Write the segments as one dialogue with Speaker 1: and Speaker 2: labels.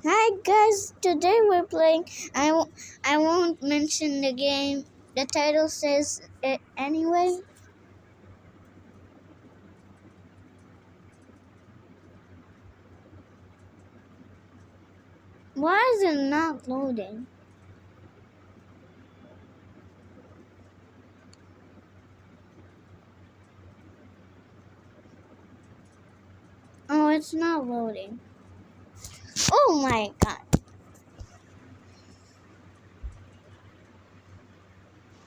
Speaker 1: Hi guys, today we're playing. I won't mention the game. The title says it anyway. Why is it not loading? Oh, it's not loading. Oh my god.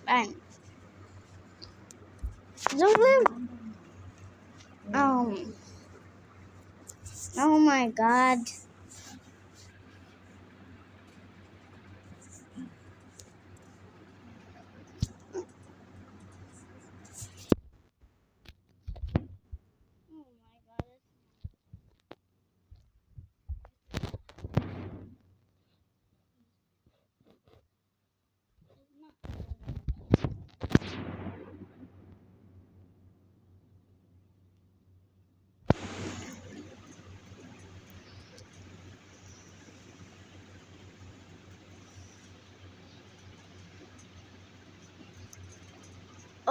Speaker 1: Fine. Um. Oh my god. Oh my god. It's not.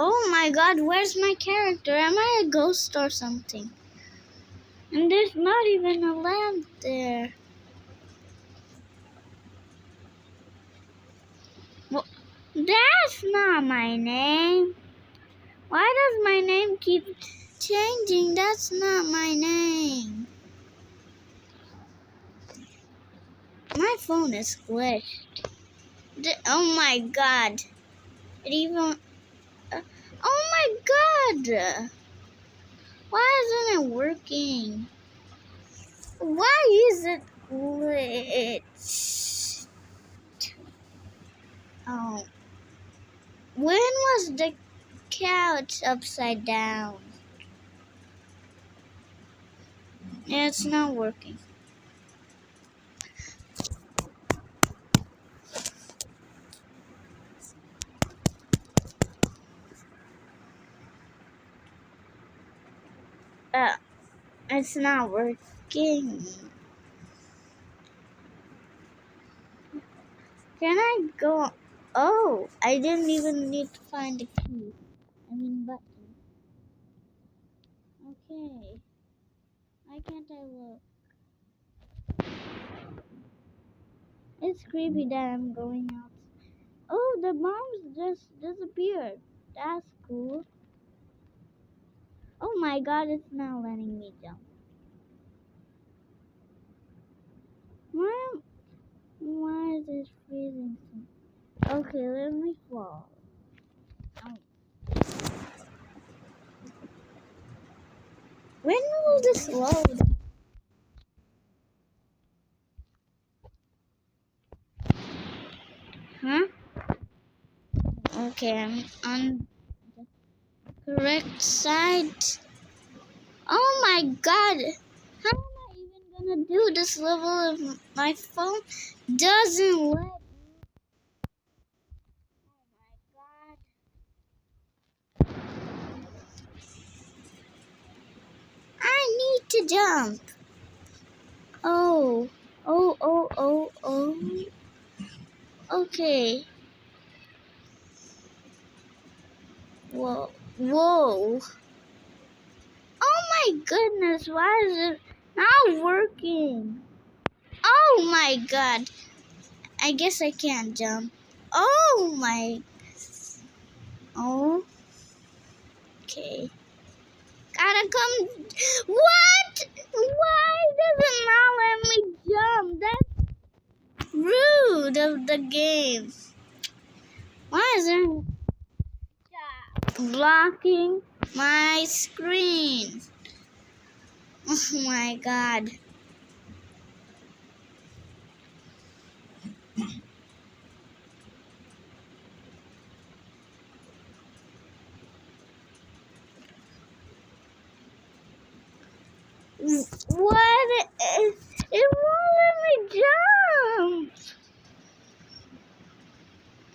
Speaker 1: Oh my god, where's my character? Am I a ghost or something? And there's not even a lamp there. Well, that's not my name. Why does my name keep changing? That's not my name. My phone is glitched. Oh my god. It even. Oh my god. Why isn't it working? Why is it glitched? Oh. When was the couch upside down? Yeah, it's not working. It's not working. Can I go? Oh, I didn't even need to find the key. Button. Okay. Why can't I look? It's creepy that I'm going out. Oh, the bombs just disappeared. That's cool. Oh my god, it's not letting me jump. Why, why is it freezing? Okay, let me fall. Oh. When will this load? Huh? Okay, I'm on the correct side. Oh my god! How am I even gonna do this level if my phone doesn't let me? Oh my god. I need to jump. Oh. Oh. Okay. Whoa. Whoa. Oh my goodness, why is it not working? Oh my god. I guess I can't jump. Oh my. Oh. Okay. Gotta come. What? Why does it not let me jump? That's rude of the game. Why is it blocking my screen? Oh my god. What? It won't let me jump.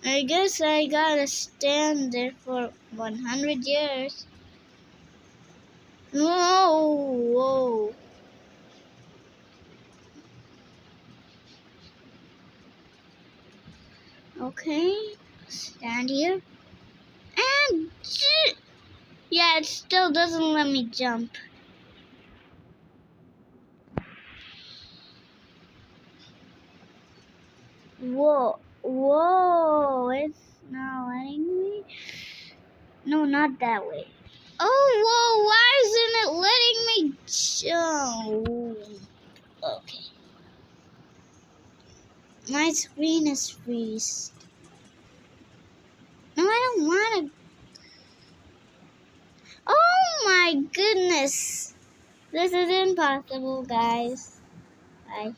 Speaker 1: I guess I gotta stand there for 100 years. Whoa. Okay, stand here. And yeah, it still doesn't let me jump. Whoa, it's not letting me. No, not that way. Oh, whoa, why isn't it letting me jump? Okay. My screen is freezed. No, I don't want to. Oh my goodness. This is impossible, guys. Bye.